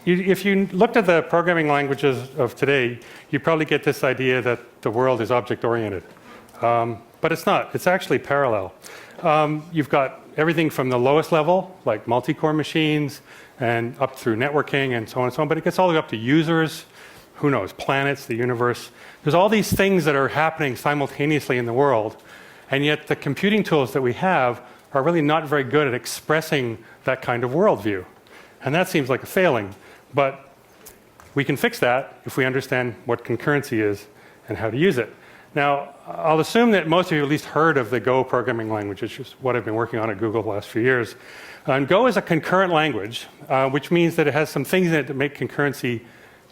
if you looked at the programming languages of today, you probably get this idea that the world is object-oriented. But it's not. It's actually parallel. You've got everything from the lowest level, like multi-core machines, and up through networking and so on and so on. But it gets all the way up to users, who knows, planets, the universe. There's all these things that are happening simultaneously in the world. And yet the computing tools that we have are really not very good at expressing that kind of worldview. And that seems like a failing. But we can fix that if we understand what concurrency is and how to use it. Now, I'll assume that most of you at least heard of the Go programming language, which is what I've been working on at Google the last few years. And Go is a concurrent language, which means that it has some things in it that make concurrency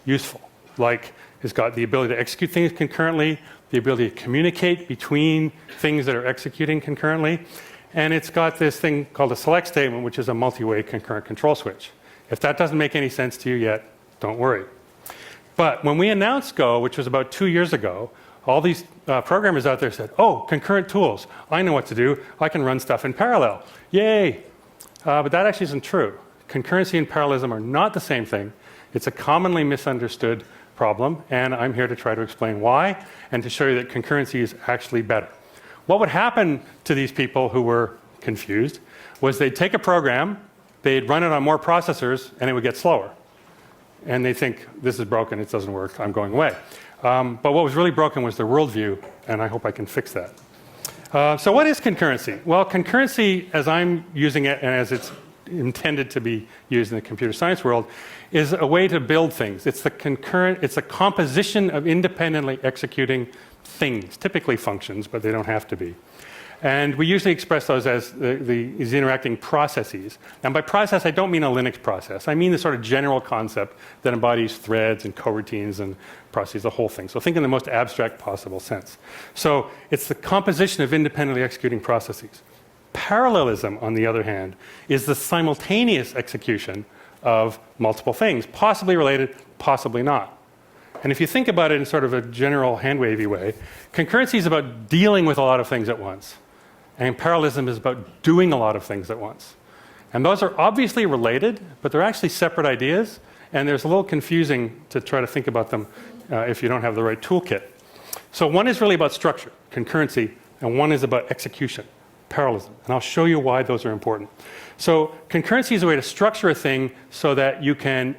useful. Like it's got the ability to execute things concurrently, the ability to communicate between things that are executing concurrently, and it's got this thing called a select statement, which is a multi-way concurrent control switch. If that doesn't make any sense to you yet, don't worry. But when we announced Go, which was about 2 years ago, all these programmers out there said, oh, concurrent tools. I know what to do. I can run stuff in parallel. Yay! But that actually isn't true. Concurrency and parallelism are not the same thing. It's a commonly misunderstood problem, and I'm here to try to explain why and to show you that concurrency is actually better. What would happen to these people who were confused was they'd take a program, they'd run it on more processors, and it would get slower. And they think, this is broken, it doesn't work, I'm going away. But what was really broken was their worldview, and I hope I can fix that. So what is concurrency? Well, concurrency, as I'm using it and as it's intended to be used in the computer science world, is a way to build things. It's a composition of independently executing things, typically functions, but they don't have to be. And we usually express those as these interacting processes. And by process, I don't mean a Linux process. I mean the sort of general concept that embodies threads and coroutines and processes, the whole thing. So think in the most abstract possible sense. So it's the composition of independently executing processes. Parallelism, on the other hand, is the simultaneous execution of multiple things, possibly related, possibly not. And if you think about it in sort of a general hand-wavy way, concurrency is about dealing with a lot of things at once. And parallelism is about doing a lot of things at once. And those are obviously related, but they're actually separate ideas, and there's a little confusing to try to think about them if you don't have the right toolkit. So one is really about structure, concurrency, and one is about execution, parallelism. And I'll show you why those are important. So concurrency is a way to structure a thing so that you can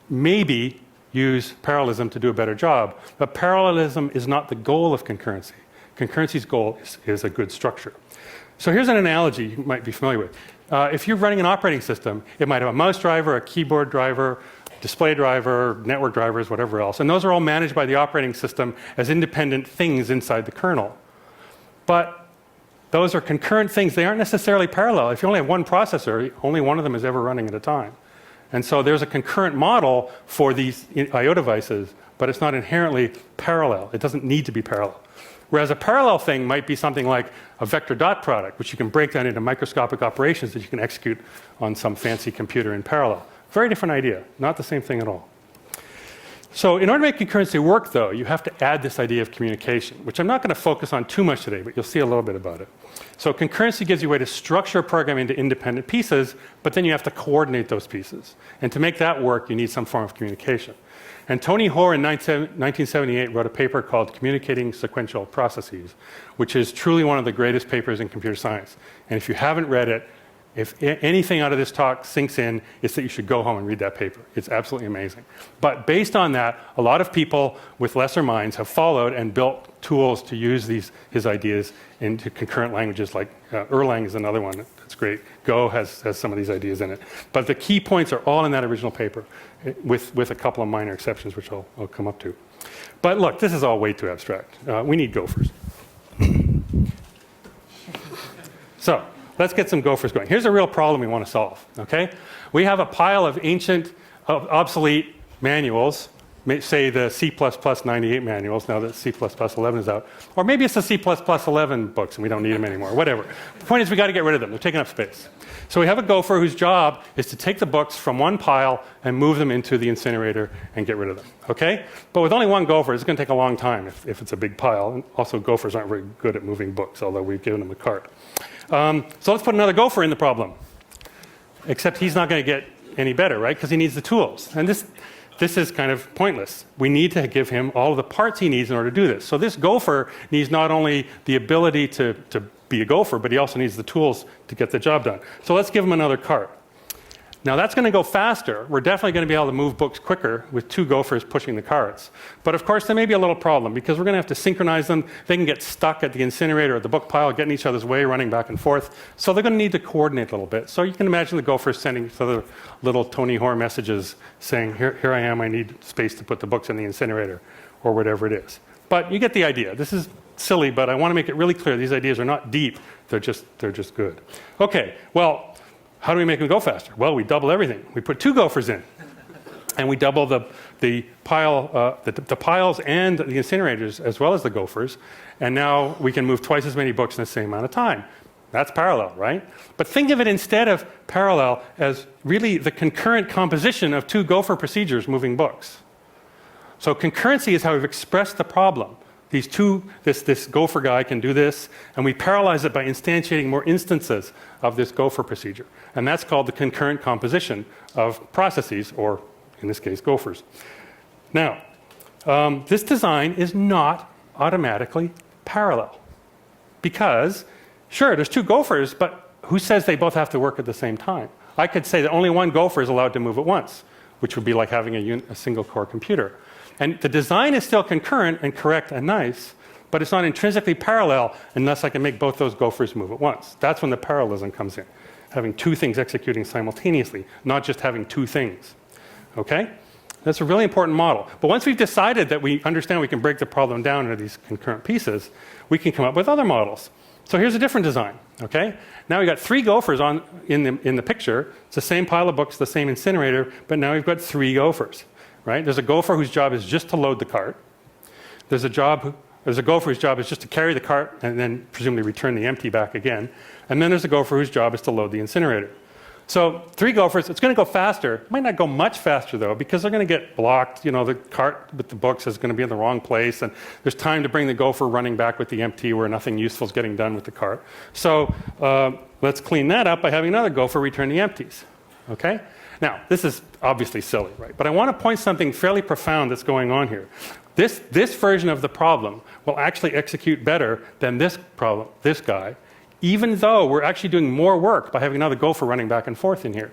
maybe use parallelism to do a better job. But parallelism is not the goal of concurrency. Concurrency's goal is a good structure. So here's an analogy you might be familiar with. If you're running an operating system, it might have a mouse driver, a keyboard driver, display driver, network drivers, whatever else. And those are all managed by the operating system as independent things inside the kernel. But those are concurrent things. They aren't necessarily parallel. If you only have one processor, only one of them is ever running at a time. And so there's a concurrent model for these I/O devices, but it's not inherently parallel. It doesn't need to be parallel. Whereas a parallel thing might be something like a vector dot product, which you can break down into microscopic operations that you can execute on some fancy computer in parallel. Very different idea, not the same thing at all. So in order to make concurrency work, though, you have to add this idea of communication, which I'm not going to focus on too much today, but you'll see a little bit about it. So concurrency gives you a way to structure a program into independent pieces, but then you have to coordinate those pieces. And to make that work, you need some form of communication. And Tony Hoare in 1978 wrote a paper called Communicating Sequential Processes, which is truly one of the greatest papers in computer science. And if you haven't read it, if anything out of this talk sinks in, it's that you should go home and read that paper. It's absolutely amazing. But based on that, a lot of people with lesser minds have followed and built tools to use his ideas into concurrent languages, like Erlang is another one that's great. Go has some of these ideas in it. But the key points are all in that original paper, with a couple of minor exceptions, which I'll come up to. But look, this is all way too abstract. We need gophers. So let's get some gophers going. Here's a real problem we want to solve, okay? We have a pile of ancient, obsolete manuals, say the C++ 98 manuals, now that C++ 11 is out. Or maybe it's the C++ 11 books and we don't need them anymore, whatever. The point is we got to get rid of them. They're taking up space. So we have a gopher whose job is to take the books from one pile and move them into the incinerator and get rid of them, okay? But with only one gopher, it's going to take a long time if it's a big pile. And also, gophers aren't very good at moving books, although we've given them a cart. So let's put another gopher in the problem. Except he's not going to get any better, right? Because he needs the tools. And this is kind of pointless. We need to give him all of the parts he needs in order to do this. So this gopher needs not only the ability to be a gopher, but he also needs the tools to get the job done. So let's give him another cart. Now that's going to go faster. We're definitely going to be able to move books quicker with 2 gophers pushing the carts. But of course there may be a little problem because we're going to have to synchronize them. They can get stuck at the incinerator or the book pile, getting each other's way, running back and forth. So they're going to need to coordinate a little bit. So you can imagine the gophers sending each other little Tony Hoare messages saying, here I am, I need space to put the books in the incinerator, or whatever it is. But you get the idea. This is silly, but I want to make it really clear. These ideas are not deep. They're just good. Okay, well, how do we make them go faster? Well, we double everything. We put 2 gophers in, and we double the piles and the incinerators as well as the gophers, and now we can move twice as many books in the same amount of time. That's parallel, right? But think of it instead of parallel as really the concurrent composition of 2 gopher procedures moving books. So concurrency is how we've expressed the problem. These two, this gopher guy can do this, and we parallelize it by instantiating more instances of this gopher procedure. And that's called the concurrent composition of processes, or in this case, gophers. Now, this design is not automatically parallel. Because, sure, there's 2 gophers, but who says they both have to work at the same time? I could say that only one gopher is allowed to move at once, which would be like having a single core computer. And the design is still concurrent and correct and nice, but it's not intrinsically parallel unless I can make both those gophers move at once. That's when the parallelism comes in, having 2 things executing simultaneously, not just having 2 things. Okay? That's a really important model. But once we've decided that we understand we can break the problem down into these concurrent pieces, we can come up with other models. So here's a different design. Okay? Now we've got 3 gophers in the picture. It's the same pile of books, the same incinerator, but now we've got 3 gophers. Right? There's a gopher whose job is just to load the cart. There's a gopher whose job is just to carry the cart and then presumably return the empty back again. And then there's a gopher whose job is to load the incinerator. So 3 gophers, it's going to go faster. It might not go much faster though, because they're going to get blocked. You know, the cart with the books is going to be in the wrong place, and there's time to bring the gopher running back with the empty where nothing useful is getting done with the cart. So let's clean that up by having another gopher return the empties. Okay? Now, this is obviously silly, right? But I want to point something fairly profound that's going on here. This version of the problem will actually execute better than this problem, this guy, even though we're actually doing more work by having another gopher running back and forth in here.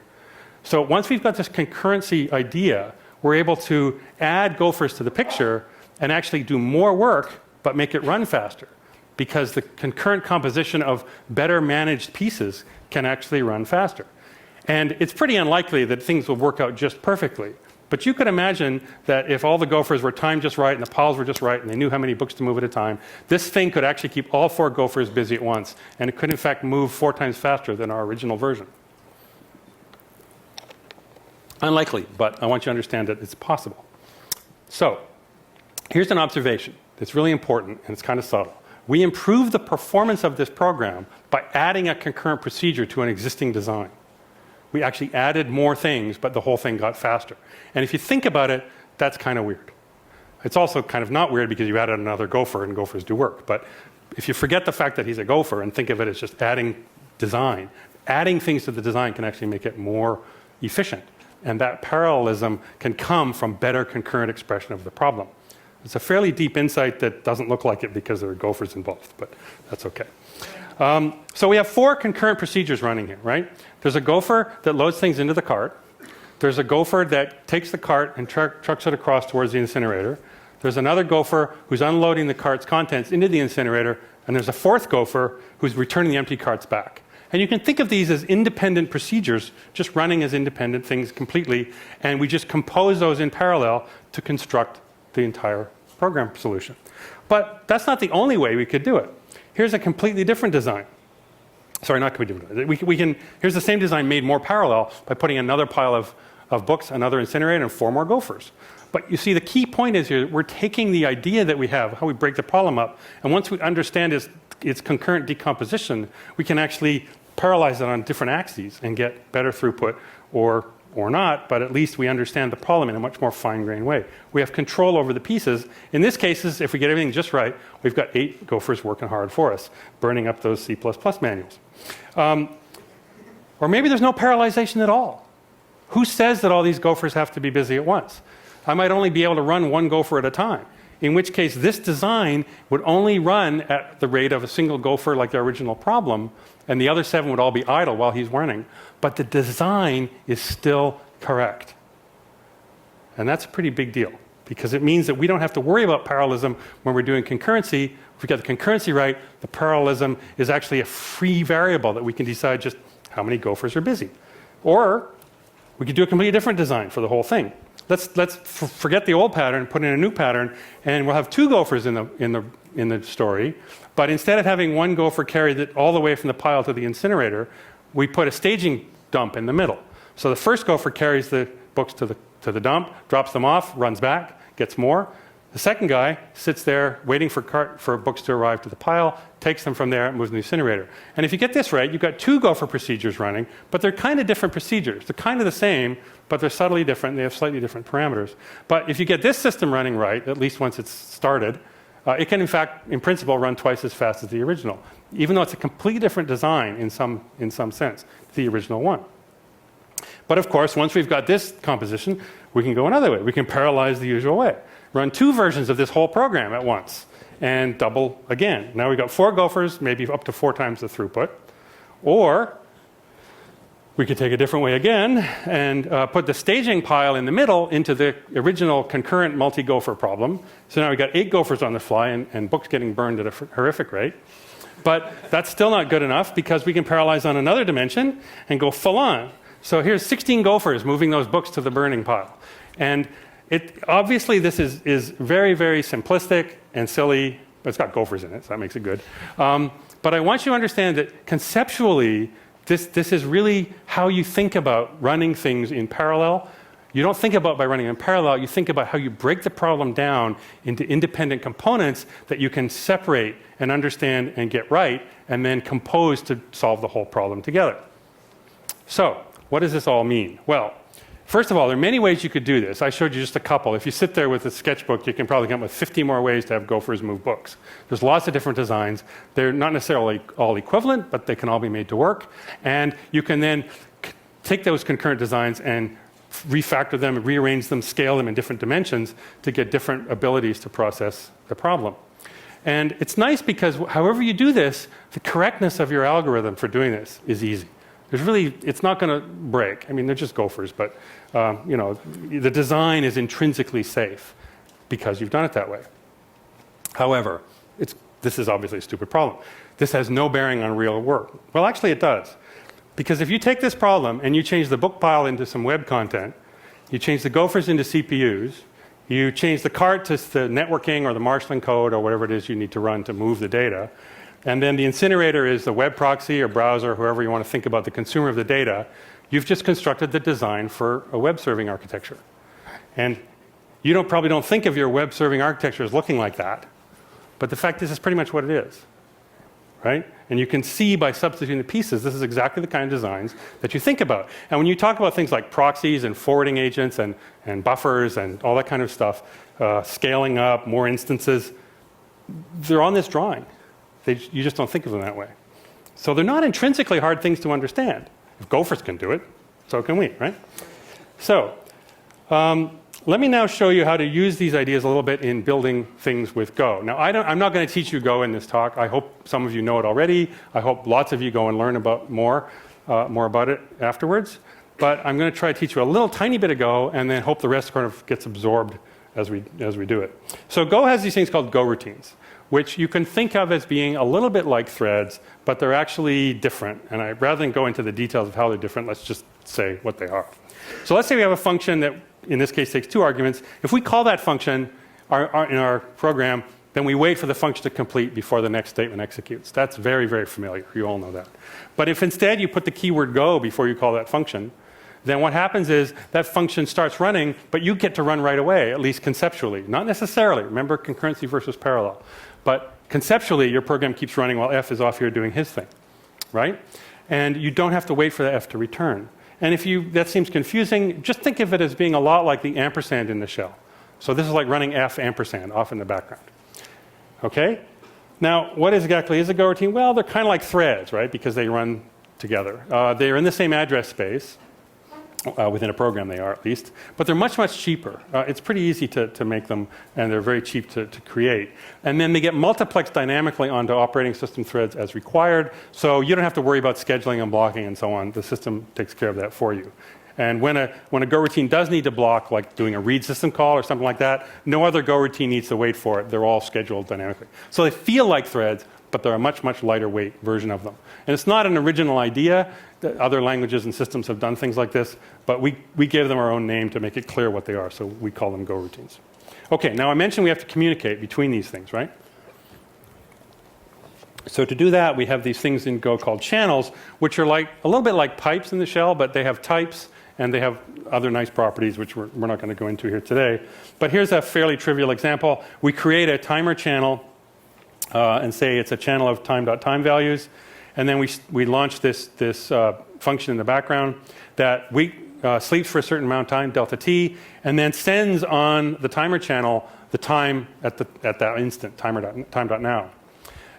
So once we've got this concurrency idea, we're able to add gophers to the picture and actually do more work, but make it run faster, because the concurrent composition of better managed pieces can actually run faster. And it's pretty unlikely that things will work out just perfectly. But you could imagine that if all the gophers were timed just right and the piles were just right and they knew how many books to move at a time, this thing could actually keep all 4 gophers busy at once. And it could, in fact, move 4 times faster than our original version. Unlikely, but I want you to understand that it's possible. So here's an observation that's really important, and it's kind of subtle. We improve the performance of this program by adding a concurrent procedure to an existing design. We actually added more things, but the whole thing got faster. And if you think about it, that's kind of weird. It's also kind of not weird because you added another gopher, and gophers do work. But if you forget the fact that he's a gopher and think of it as just adding design, adding things to the design can actually make it more efficient. And that parallelism can come from better concurrent expression of the problem. It's a fairly deep insight that doesn't look like it because there are gophers involved, but that's okay. So we have 4 concurrent procedures running here, right? There's a gopher that loads things into the cart. There's a gopher that takes the cart and trucks it across towards the incinerator. There's another gopher who's unloading the cart's contents into the incinerator. And there's a 4th gopher who's returning the empty carts back. And you can think of these as independent procedures, just running as independent things completely. And we just compose those in parallel to construct the entire program solution. But that's not the only way we could do it. Here's a completely different design. Sorry, not completely different. Here's the same design made more parallel by putting another pile of books, another incinerator, and 4 more gophers. But you see, the key point is here, we're taking the idea that we have, how we break the problem up, and once we understand its concurrent decomposition, we can actually parallelize it on different axes and get better throughput, or not, but at least we understand the problem in a much more fine-grained way. We have control over the pieces. In this case, if we get everything just right, we've got 8 gophers working hard for us, burning up those C++ manuals. Or maybe there's no parallelization at all. Who says that all these gophers have to be busy at once? I might only be able to run one gopher at a time, in which case this design would only run at the rate of a single gopher like the original problem, and the other 7 would all be idle while he's running. But the design is still correct. And that's a pretty big deal, because it means that we don't have to worry about parallelism when we're doing concurrency. If we get the concurrency right, the parallelism is actually a free variable that we can decide just how many gophers are busy. Or we could do a completely different design for the whole thing. Let's forget the old pattern, put in a new pattern, and we'll have 2 gophers in the story. But instead of having one gopher carry it all the way from the pile to the incinerator, we put a staging dump in the middle. So the first gopher carries the books to the dump, drops them off, runs back, gets more. The second guy sits there waiting for books to arrive to the pile, takes them from there, and moves to the incinerator. And if you get this right, you've got 2 gopher procedures running, but they're kind of different procedures. They're kind of the same, but they're subtly different. They have slightly different parameters. But if you get this system running right, at least once it's started, it can, in fact, in principle, run twice as fast as the original, even though it's a completely different design in some sense to the original one. But of course, once we've got this composition, we can go another way. We can parallelize the usual way. Run 2 versions of this whole program at once and double again. Now we've got 4 gophers, maybe up to 4 times the throughput. Or we could take a different way again and put the staging pile in the middle into the original concurrent multi-gopher problem. So now we've got 8 gophers on the fly and books getting burned at a horrific rate. But that's still not good enough, because we can parallelize on another dimension and go full on. So here's 16 gophers moving those books to the burning pile. And obviously this is very, very simplistic and silly, but it's got gophers in it, so that makes it good. But I want you to understand that conceptually, this is really how you think about running things in parallel. You don't think about by running in parallel, you think about how you break the problem down into independent components that you can separate and understand and get right, and then compose to solve the whole problem together. So, what does this all mean? Well, first of all, there are many ways you could do this. I showed you just a couple. If you sit there with a sketchbook, you can probably come up with 50 more ways to have gophers move books. There's lots of different designs. They're not necessarily all equivalent, but they can all be made to work. And you can then take those concurrent designs and refactor them, rearrange them, scale them in different dimensions to get different abilities to process the problem. And it's nice because however you do this, the correctness of your algorithm for doing this is easy. It's not going to break. I mean, they're just gophers, but the design is intrinsically safe because you've done it that way. However, this is obviously a stupid problem. This has no bearing on real work. Well, actually it does. Because if you take this problem and you change the book pile into some web content, you change the gophers into CPUs, you change the cart to the networking or the marshalling code or whatever it is you need to run to move the data, and then the incinerator is the web proxy or browser, whoever you want to think about the consumer of the data, you've just constructed the design for a web serving architecture. And you probably don't think of your web serving architecture as looking like that, but the fact is, it's pretty much what it is. Right? And you can see by substituting the pieces, this is exactly the kind of designs that you think about. And when you talk about things like proxies and forwarding agents and buffers and all that kind of stuff, scaling up, more instances, they're on this drawing. You just don't think of them that way. So they're not intrinsically hard things to understand. If gophers can do it, so can we, right? So let me now show you how to use these ideas a little bit in building things with Go. Now, I'm not going to teach you Go in this talk. I hope some of you know it already. I hope lots of you go and learn about more about it afterwards. But I'm going to try to teach you a little tiny bit of Go, and then hope the rest kind of gets absorbed as we do it. So Go has these things called Go routines, which you can think of as being a little bit like threads, but they're actually different. And rather than go into the details of how they're different, let's just say what they are. So let's say we have a function that, in this case, takes 2 arguments. If we call that function in our program, then we wait for the function to complete before the next statement executes. That's very, very familiar. You all know that. But if instead you put the keyword Go before you call that function, then what happens is that function starts running, but you get to run right away, at least conceptually. Not necessarily. Remember concurrency versus parallel. But conceptually, your program keeps running while F is off here doing his thing, right? And you don't have to wait for the F to return. And if that seems confusing, just think of it as being a lot like the ampersand in the shell. So this is like running F ampersand off in the background. Okay? Now, what exactly is a Go routine? Well, they're kind of like threads, right? Because they run together. They're in the same address space. Within a program they are, at least. But they're much, much cheaper. It's pretty easy to make them, and they're very cheap to create. And then they get multiplexed dynamically onto operating system threads as required, so you don't have to worry about scheduling and blocking and so on. The system takes care of that for you. And when a Go routine does need to block, like doing a read system call or something like that, no other Go routine needs to wait for it. They're all scheduled dynamically. So they feel like threads, but they're a much, much lighter weight version of them. And it's not an original idea. Other languages and systems have done things like this, but we gave them our own name to make it clear what they are, so we call them Go routines. Okay, now I mentioned we have to communicate between these things, right? So to do that, we have these things in Go called channels, which are like a little bit like pipes in the shell, but they have types and they have other nice properties, which we're not going to go into here today. But here's a fairly trivial example. We create a timer channel and say it's a channel of time.time values. And then we launch this function in the background that sleeps for a certain amount of time, delta t, and then sends on the timer channel the time at that instant, time.now.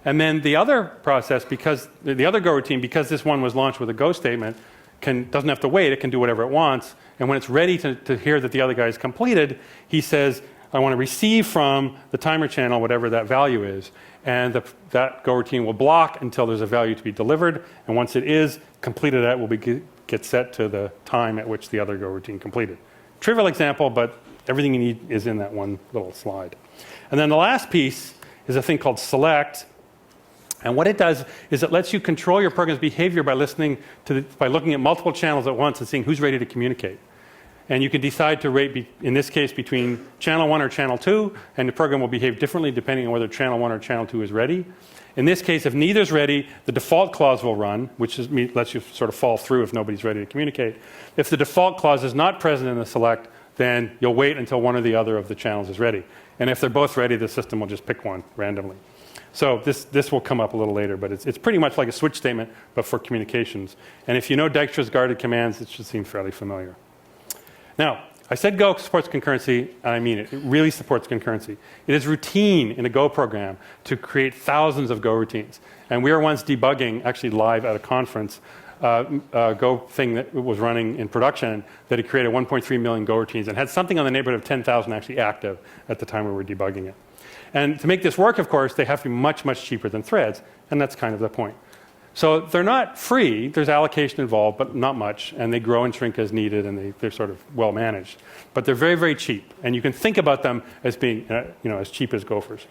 And then the other process, because the other Go routine, because this one was launched with a Go statement, doesn't have to wait, it can do whatever it wants. And when it's ready to hear that the other guy is completed, he says, I want to receive from the timer channel whatever that value is. And that Go routine will block until there's a value to be delivered. And once it is completed, that will get set to the time at which the other Go routine completed. Trivial example, but everything you need is in that one little slide. And then the last piece is a thing called select. And what it does is it lets you control your program's behavior by by looking at multiple channels at once and seeing who's ready to communicate. And you can decide to rate, in this case, between channel 1 or channel 2, and the program will behave differently depending on whether channel 1 or channel 2 is ready. In this case, if neither is ready, the default clause will run, which lets you sort of fall through if nobody's ready to communicate. If the default clause is not present in the select, then you'll wait until one or the other of the channels is ready. And if they're both ready, the system will just pick one randomly. So this will come up a little later, but it's pretty much like a switch statement, but for communications. And if you know Dijkstra's guarded commands, it should seem fairly familiar. Now, I said Go supports concurrency, and I mean it. It really supports concurrency. It is routine in a Go program to create thousands of Go routines. And we were once debugging, actually live at a conference, a Go thing that was running in production that had created 1.3 million Go routines and had something on the neighborhood of 10,000 actually active at the time we were debugging it. And to make this work, of course, they have to be much, much cheaper than threads, and that's kind of the point. So they're not free. There's allocation involved, but not much, and they grow and shrink as needed, and they're sort of well managed. But they're very, very cheap, and you can think about them as being as cheap as Gophers.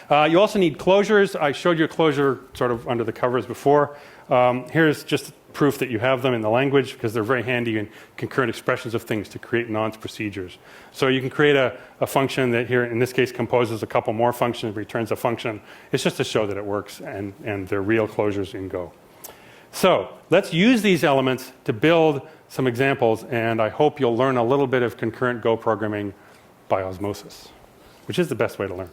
You also need closures. I showed you a closure sort of under the covers before. Here's just proof that you have them in the language, because they're very handy in concurrent expressions of things to create nonce procedures. So you can create a function that here, in this case, composes a couple more functions, returns a function. It's just to show that it works, and they're real closures in Go. So let's use these elements to build some examples, and I hope you'll learn a little bit of concurrent Go programming by osmosis, which is the best way to learn.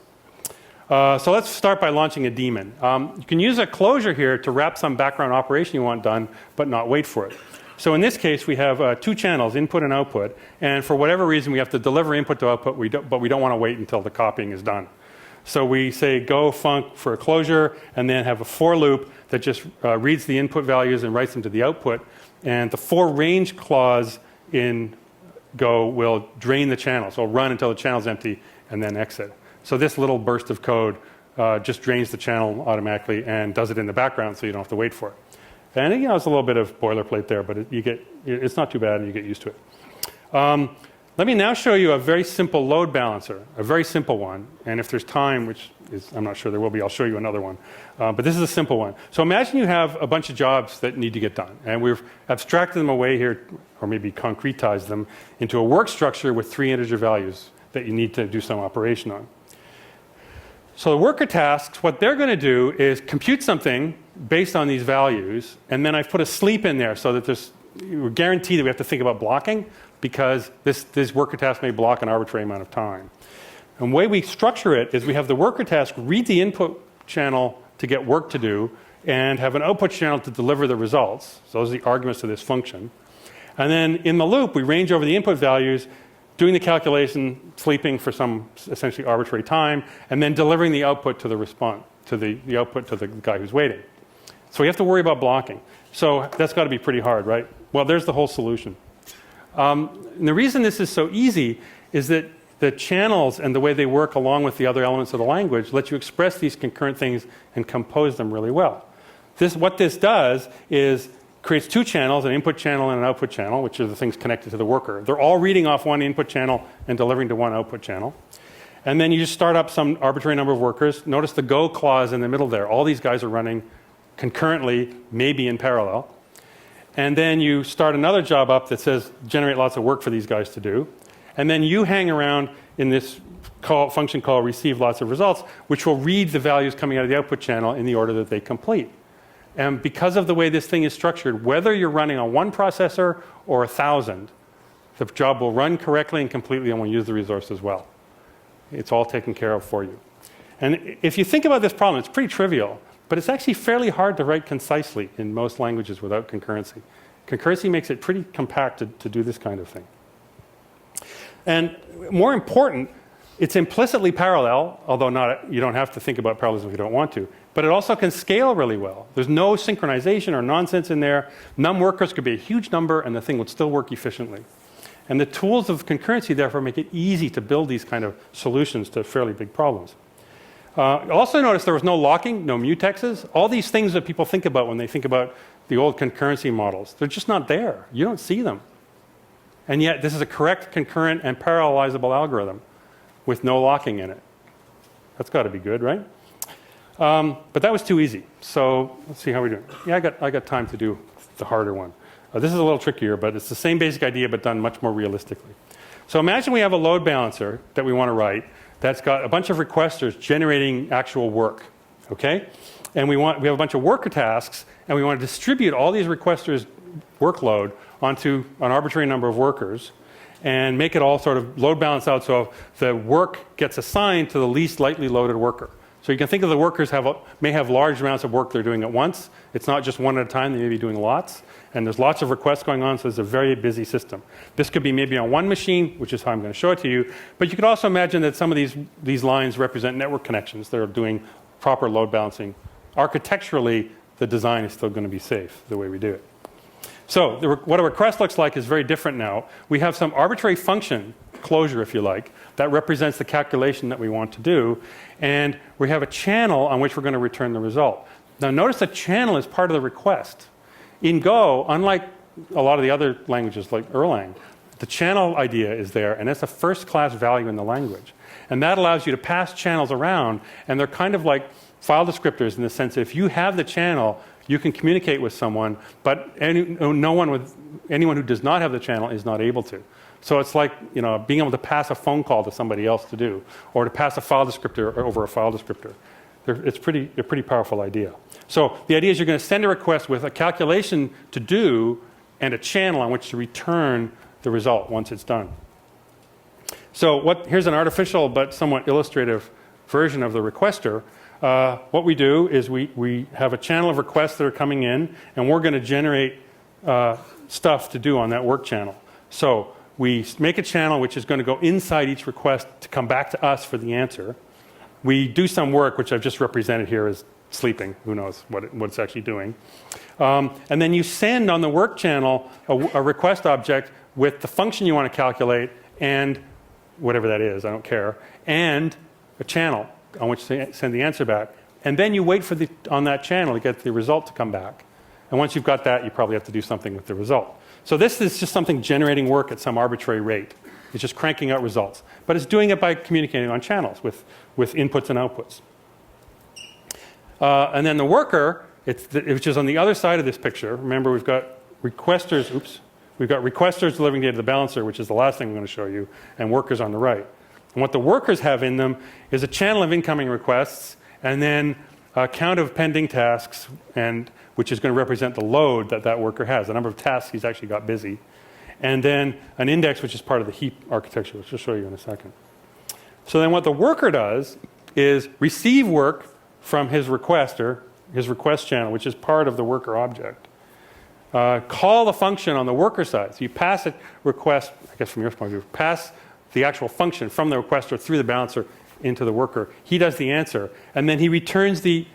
So let's start by launching a daemon. You can use a closure here to wrap some background operation you want done, but not wait for it. So in this case, we have two channels, input and output. And for whatever reason, we have to deliver input to output, but we don't want to wait until the copying is done. So we say go func for a closure, and then have a for loop that just reads the input values and writes them to the output. And the for range clause in Go will drain the channel. So it'll run until the channel is empty and then exit. So this little burst of code just drains the channel automatically and does it in the background, so you don't have to wait for it. And it's a little bit of boilerplate there, but it's not too bad, and you get used to it. Let me now show you a very simple load balancer, a very simple one. And if there's time, which I'm not sure there will be, I'll show you another one. But this is a simple one. So imagine you have a bunch of jobs that need to get done, and we've abstracted them away here, or maybe concretized them into a work structure with 3 integer values that you need to do some operation on. So the worker tasks, what they're going to do is compute something based on these values, and then I've put a sleep in there so that we're guaranteed that we have to think about blocking, because this worker task may block an arbitrary amount of time. And the way we structure it is we have the worker task read the input channel to get work to do, and have an output channel to deliver the results. So those are the arguments to this function. And then in the loop, we range over the input values, doing the calculation, sleeping for some essentially arbitrary time, and then delivering the output to the output to the guy who's waiting. So we have to worry about blocking. So that's got to be pretty hard, right? Well, there's the whole solution. And the reason this is so easy is that the channels and the way they work along with the other elements of the language let you express these concurrent things and compose them really well. What this does is creates two channels, an input channel and an output channel, which are the things connected to the worker. They're all reading off one input channel and delivering to one output channel. And then you just start up some arbitrary number of workers. Notice the go clause in the middle there. All these guys are running concurrently, maybe in parallel. And then you start another job up that says generate lots of work for these guys to do. And then you hang around in this function called receive lots of results, which will read the values coming out of the output channel in the order that they complete. And because of the way this thing is structured, whether you're running on one processor or 1,000, the job will run correctly and completely and will use the resource as well. It's all taken care of for you. And if you think about this problem, it's pretty trivial, but it's actually fairly hard to write concisely in most languages without concurrency. Concurrency makes it pretty compact to do this kind of thing. And more important, it's implicitly parallel, although you don't have to think about parallelism if you don't want to. But it also can scale really well. There's no synchronization or nonsense in there. Num workers could be a huge number and the thing would still work efficiently. And the tools of concurrency therefore make it easy to build these kind of solutions to fairly big problems. Also notice there was no locking, no mutexes. All these things that people think about when they think about the old concurrency models, they're just not there. You don't see them. And yet this is a correct, concurrent, and parallelizable algorithm with no locking in it. That's got to be good, right? But that was too easy. So let's see how we're doing. Yeah, I got time to do the harder one. This is a little trickier, but it's the same basic idea, but done much more realistically. So imagine we have a load balancer that we want to write that's got a bunch of requesters generating actual work, okay? And we have a bunch of worker tasks, and we want to distribute all these requesters' workload onto an arbitrary number of workers and make it all sort of load balance out so the work gets assigned to the least lightly loaded worker. So you can think of the workers may have large amounts of work they're doing at once. It's not just one at a time, they may be doing lots. And there's lots of requests going on, so it's a very busy system. This could be maybe on one machine, which is how I'm going to show it to you. But you could also imagine that some of these lines represent network connections that are doing proper load balancing. Architecturally, the design is still going to be safe the way we do it. So what a request looks like is very different now. We have some arbitrary function, closure if you like, that represents the calculation that we want to do. And we have a channel on which we're going to return the result. Now notice the channel is part of the request. In Go, unlike a lot of the other languages like Erlang, the channel idea is there, and that's a first-class value in the language. And that allows you to pass channels around, and they're kind of like file descriptors in the sense that if you have the channel, you can communicate with someone, but anyone who does not have the channel is not able to. So it's like being able to pass a phone call to somebody else to do, or to pass a file descriptor over a file descriptor. It's a pretty powerful idea. So the idea is you're going to send a request with a calculation to do and a channel on which to return the result once it's done. So here's an artificial but somewhat illustrative version of the requester. What we do is we have a channel of requests that are coming in, and we're going to generate stuff to do on that work channel. So we make a channel which is going to go inside each request to come back to us for the answer. We do some work, which I've just represented here as sleeping. Who knows what it's actually doing. And then you send on the work channel a request object with the function you want to calculate and whatever that is, I don't care, and a channel on which to send the answer back. And then you wait on that channel to get the result to come back. And once you've got that, you probably have to do something with the result. So this is just something generating work at some arbitrary rate. It's just cranking out results. But it's doing it by communicating on channels with inputs and outputs. And then the worker, which is on the other side of this picture. Remember, we've got requesters, we've got requesters delivering data to the balancer, which is the last thing I'm going to show you, and workers on the right. And what the workers have in them is a channel of incoming requests, and then a count of pending tasks, which is going to represent the load that worker has, the number of tasks he's actually got busy. And then an index, which is part of the heap architecture, which I'll show you in a second. So then what the worker does is receive work from his requester, his request channel, which is part of the worker object. Call the function on the worker side. So you pass a request, I guess from your point of view, pass the actual function from the requester through the balancer into the worker. He does the answer, and then he returns the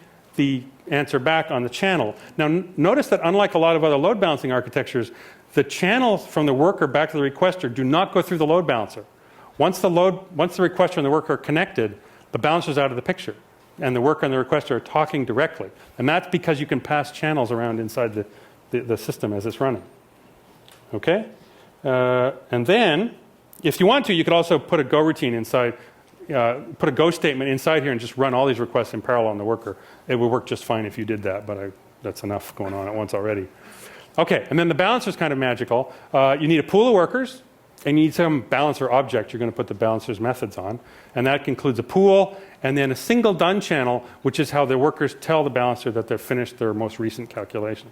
answer back on the channel. Now notice that unlike a lot of other load balancing architectures, the channels from the worker back to the requester do not go through the load balancer. Once the requester and the worker are connected, the balancer's out of the picture, and the worker and the requester are talking directly. And that's because you can pass channels around inside the system as it's running. Okay? And then, if you want to, you could also put a go routine inside, put a go statement inside here and just run all these requests in parallel on the worker. It would work just fine if you did that, but that's enough going on at once already. Okay, and then the balancer is kind of magical. You need a pool of workers, and you need some balancer object you're going to put the balancer's methods on. And that includes a pool, and then a single done channel, which is how the workers tell the balancer that they've finished their most recent calculation.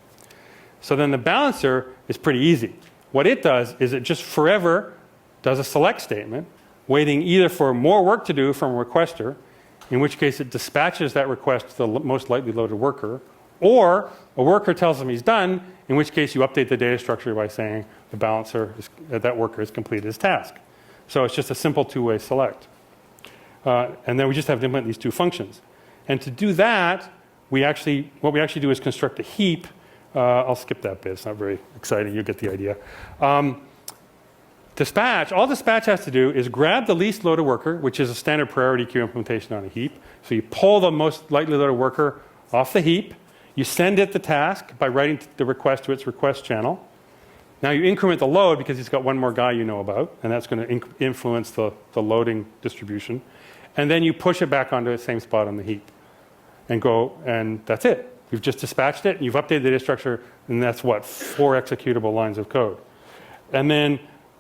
So then the balancer is pretty easy. What it does is it just forever does a select statement, waiting either for more work to do from a requester, in which case it dispatches that request to the most lightly loaded worker, or a worker tells them he's done, in which case you update the data structure by saying the balancer, that worker has completed his task. So it's just a simple two-way select. And then we just have to implement these two functions. And to do that, what we actually do is construct a heap. I'll skip that bit. It's not very exciting. You'll get the idea. Dispatch, all dispatch has to do is grab the least loaded worker, which is a standard priority queue implementation on a heap. So you pull the most lightly loaded worker off the heap. You send it the task by writing the request to its request channel. Now you increment the load because it's got one more guy you know about, and that's going to influence the loading distribution. And then you push it back onto the same spot on the heap and go, and that's it. You've just dispatched it, and you've updated the data structure, and that's what, 4 executable lines of code. And then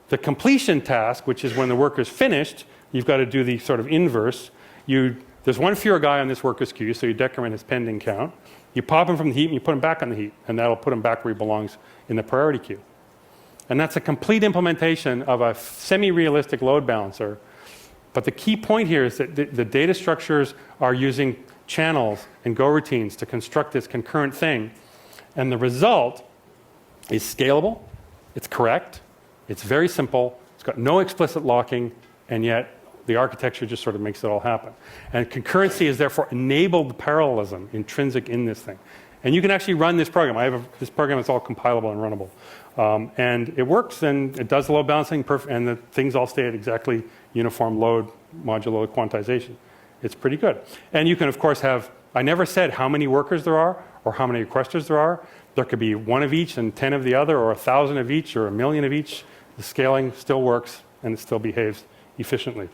the completion task, which is when the worker's finished, you've got to do the sort of inverse. There's one fewer guy on this worker's queue, so you decrement his pending count. You pop him from the heap, and you put him back on the heap, and that'll put him back where he belongs in the priority queue. And that's a complete implementation of a semi-realistic load balancer. But the key point here is that the data structures are using channels and go routines to construct this concurrent thing. And the result is scalable, it's correct, it's very simple, it's got no explicit locking, and yet the architecture just sort of makes it all happen. And concurrency is therefore enabled parallelism intrinsic in this thing. And you can actually run this program. This program is all compilable and runnable. And it works, and it does the load balancing, and the things all stay at exactly uniform load, modular load quantization. It's pretty good. And you can, of course, have, I never said how many workers there are or how many requesters there are. There could be 1 of each and 10 of the other, or 1,000 of each, or 1,000,000 of each. The scaling still works, and it still behaves efficiently.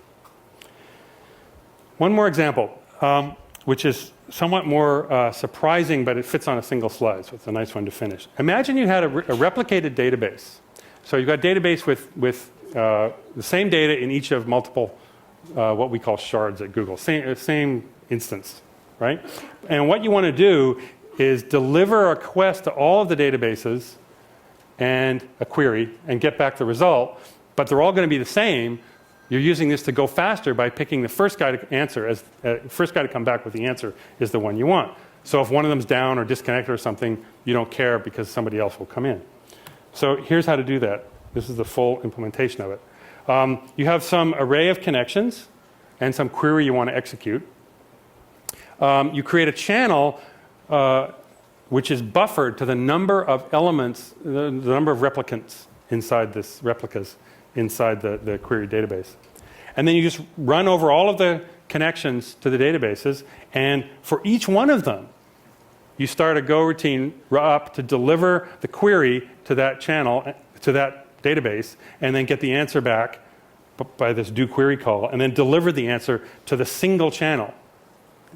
One more example, which is somewhat more surprising, but it fits on a single slide, so it's a nice one to finish. Imagine you had a replicated database. So you've got a database with the same data in each of multiple, what we call shards at Google, same instance, right? And what you want to do is deliver a request to all of the databases and a query and get back the result, but they're all going to be the same. You're using this to go faster by picking the first guy to answer, first guy to come back with the answer is the one you want. So if one of them's down or disconnected or something, you don't care because somebody else will come in. So here's how to do that. This is the full implementation of it. You have some array of connections and some query you want to execute. You create a channel which is buffered to the number of elements, the number of replicants inside this replicas inside the query database. And then you just run over all of the connections to the databases, and for each one of them, you start a go routine up to deliver the query to that channel, to that database, and then get the answer back by this do query call, and then deliver the answer to the single channel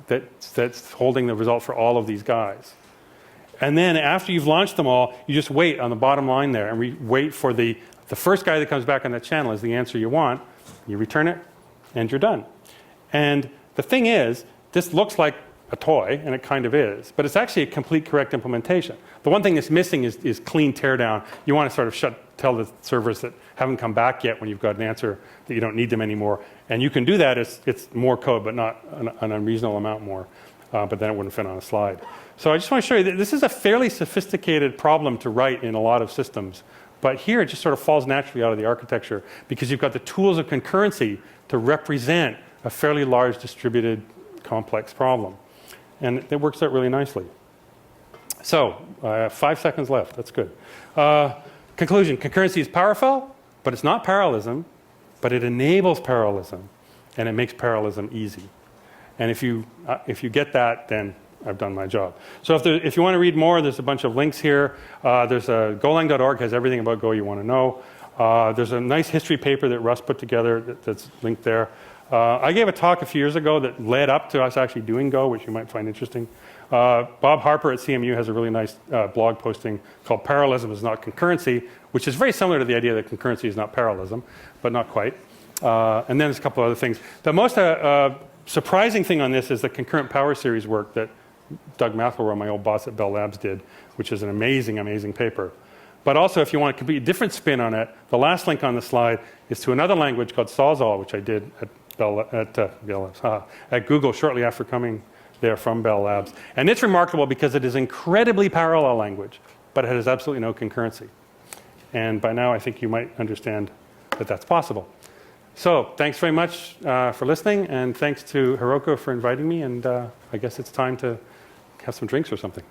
that's holding the result for all of these guys. And then after you've launched them all, you just wait on the bottom line there, and we wait for the first guy that comes back on that channel is the answer you want. You return it, and you're done. And the thing is, this looks like a toy, and it kind of is, but it's actually a complete correct implementation. The one thing that's missing is clean teardown. You want to sort of tell the servers that haven't come back yet when you've got an answer that you don't need them anymore. And you can do that. It's more code, but not an unreasonable amount more. But then it wouldn't fit on a slide. So I just want to show you that this is a fairly sophisticated problem to write in a lot of systems. But here it just sort of falls naturally out of the architecture because you've got the tools of concurrency to represent a fairly large distributed complex problem. And it works out really nicely. So, I have 5 seconds left. That's good. Conclusion, concurrency is powerful, but it's not parallelism, but it enables parallelism, and it makes parallelism easy. And if you get that, then I've done my job. So if you want to read more, there's a bunch of links here. There's Golang.org has everything about Go you want to know. There's a nice history paper that Russ put together that's linked there. I gave a talk a few years ago that led up to us actually doing Go, which you might find interesting. Bob Harper at CMU has a really nice blog posting called Parallelism is Not Concurrency, which is very similar to the idea that concurrency is not parallelism, but not quite. And then there's a couple other things. The most surprising thing on this is the concurrent power series work that Doug McElroy, my old boss at Bell Labs, did, which is an amazing, amazing paper. But also, if you want a completely different spin on it, the last link on the slide is to another language called Sawzall, which I did at Google shortly after coming there from Bell Labs. And it's remarkable because it is incredibly parallel language, but it has absolutely no concurrency. And by now, I think you might understand that that's possible. So thanks very much for listening, and thanks to Hiroko for inviting me, and I guess it's time to have some drinks or something.